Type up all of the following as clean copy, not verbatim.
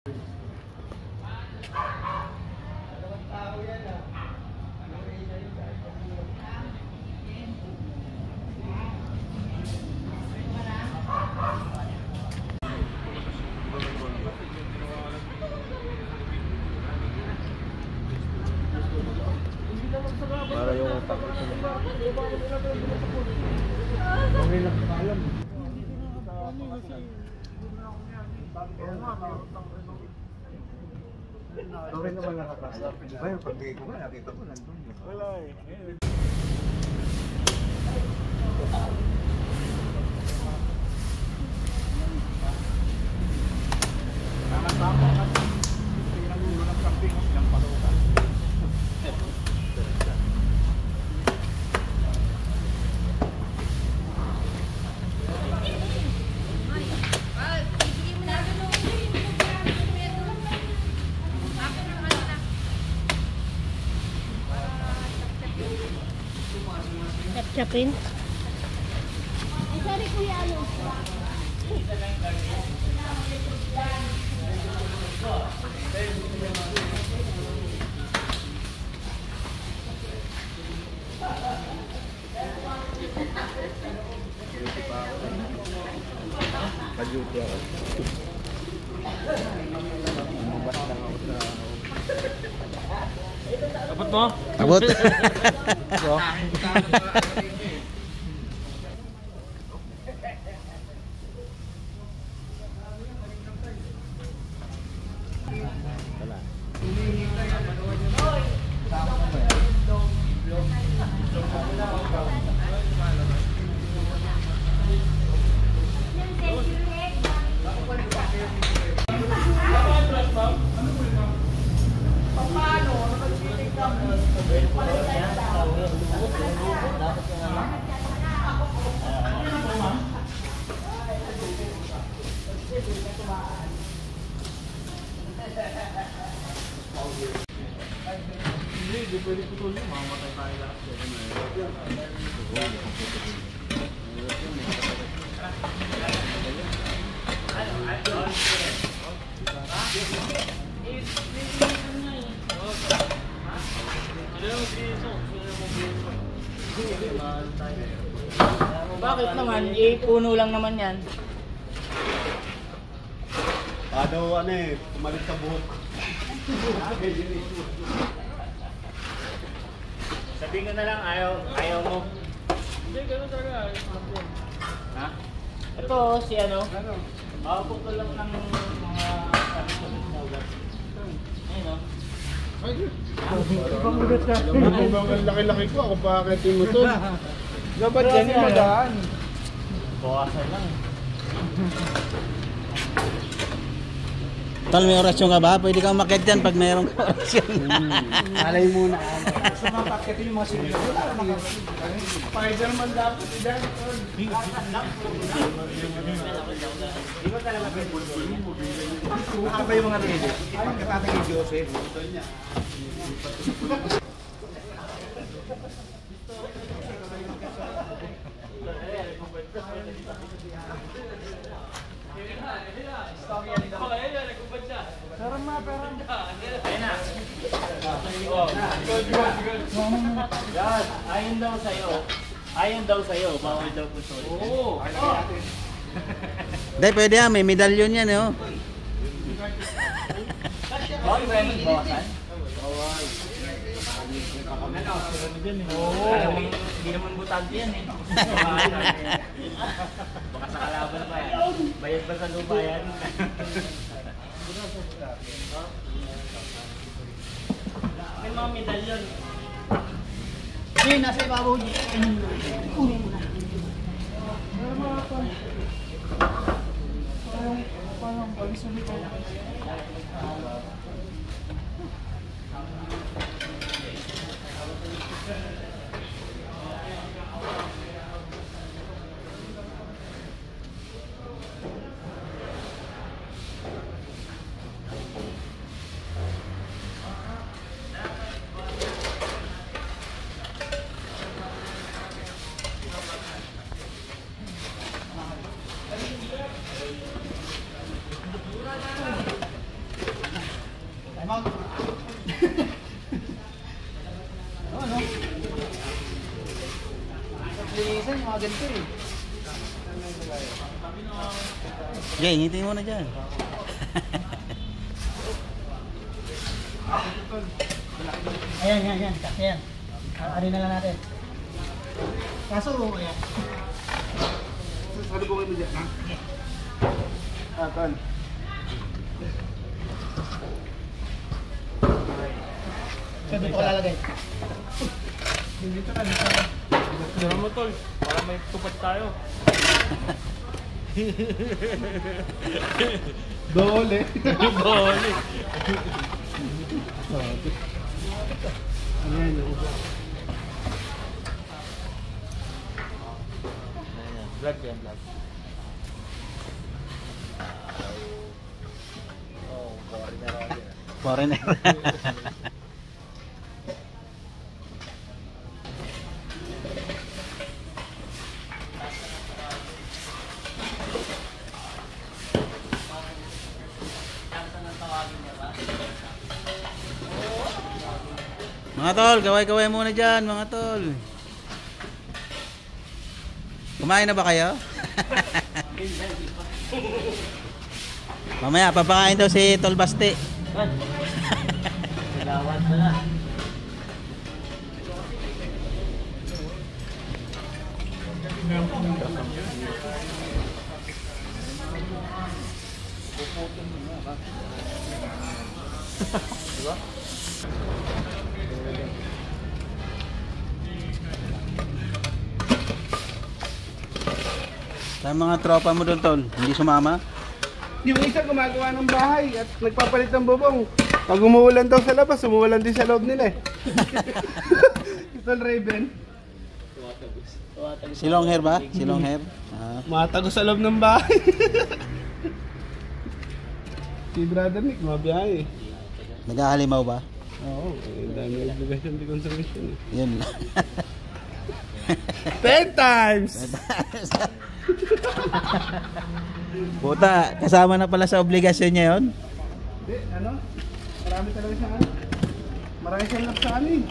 Para yung utak ko sa mga. Okay lang alam. Okay naman nakakasya. Ay, pag-tigay ko nga, nakita ko nandun. Wala eh. Tama-tama kasi. Tingnan mo ng camping ng palutan. Chapin. Ay, sorry kuya, ano? Kajuti ako. Mabas lang ako sa... Abot mo? Abot. Hindi pwede putulin, mamamatay tayo lahat. Bakit naman? Puno lang naman yan. Daw ano eh, tumalit sa buhok. Sabihin ko na lang, ayaw mo. Hindi, gano'n talaga. Ha? Ito, si ano? Makapukol lang ng mga sabi-sabi na ugat. Ayun o. Ibang ulit ka. Ang laki-laki ko, ako pakakitin mo to. Dapat yan yung magaan. Bawasan lang. Tal, may orasyon ka ba? Pwede kang umakyat dyan pag mayroong orasyon. Alay muna. Gusto mga pakitin yung mga sinilo. Spider-Man dapat. Di ba talaga Ano ba yung mga rede? Pagkatapos ni Joseph. Ayun na. Yan, ayon daw sa'yo. Ayon daw sa'yo, bawal daw po sorry. Oo. Hindi, pwede yan. May medalyon yan, oh. Bawal ba yan bawasan? Oo. Hindi naman butante yan eh. Baka sa kalaban pa yan. Bayad ba sa lupa yan? May mga medalyon. Hindi, nasa ibabaw niya. Kunin mo na. Parang pag-isuli ko. Malamang. Ano? Linisan, mga ganito eh. Jay, hingitin mo na dyan. Ayan. Kasi yan. Ari na lang natin. Kaso, ayan. Ano po kayo dyan, ha? Tol. So, dito ko lalagay. Dito ka, dito ka. Ano mo tol? Para may tupad tayo. Dole. Dole. Ayan, Vlog yan, vlog. Foreigner. Mga tol, kaway-kaway muna dyan, mga tol. Kumain na ba kayo? Mamaya, papakain daw si Tol Basti. Gawad na na. Diba? Sa mga tropa mo doon, Tol, hindi sumama? Yung isa gumagawa ng bahay at nagpapalit ng bubong. Pag umuulan daw sa labas, umuulan din sa loob nila eh. Tol Raven. Si long hair ba? Si long hair? Ah. Matago sa loob ng bahay. Si Brother Nick, mabiyahe. Nag-ahalimaw ba? Oo, ang dami obligasyon di conservation eh. Yun lang. 10 times! Puta, kasama na pala sa obligasyon niya yun. Hindi, ano? Marami talaga siyang ano. Marami siyang lap sa ano eh.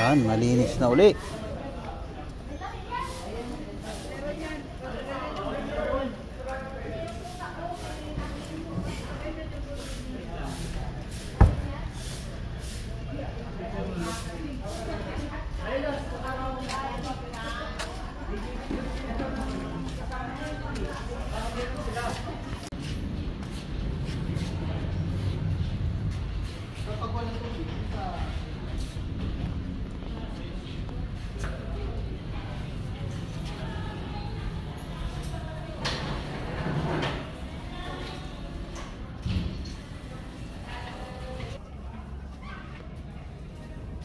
Yan, malinis na uli.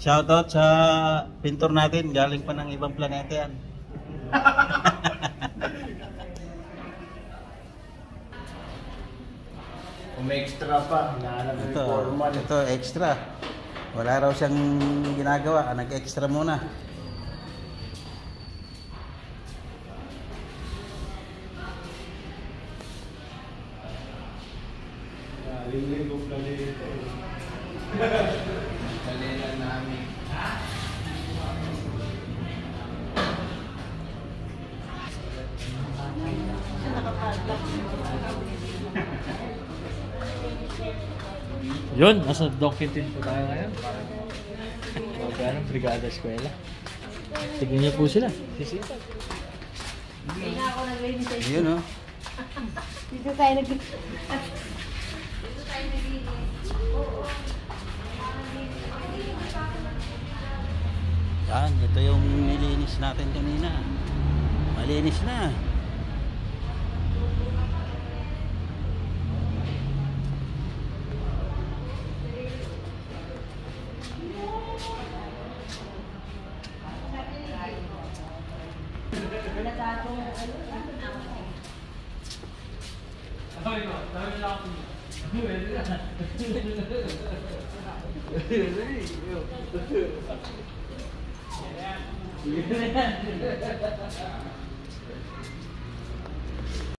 Shoutout sa pintor natin, galing pa ng ibang planeta yan. Kung may extra pa, hinahanap ng formal. Ito, extra. Wala raw siyang ginagawa, nag-extra muna. Lingling ko planeta eh. Kalila namin. Yun, nasa Donkintin po tayo ngayon. Magkano, Brigada Eskwela. Tignan niyo po sila. Sisipag. Yun oh. Dito tayo nag... Yan, ito yung nilinis natin kanina. Malinis na.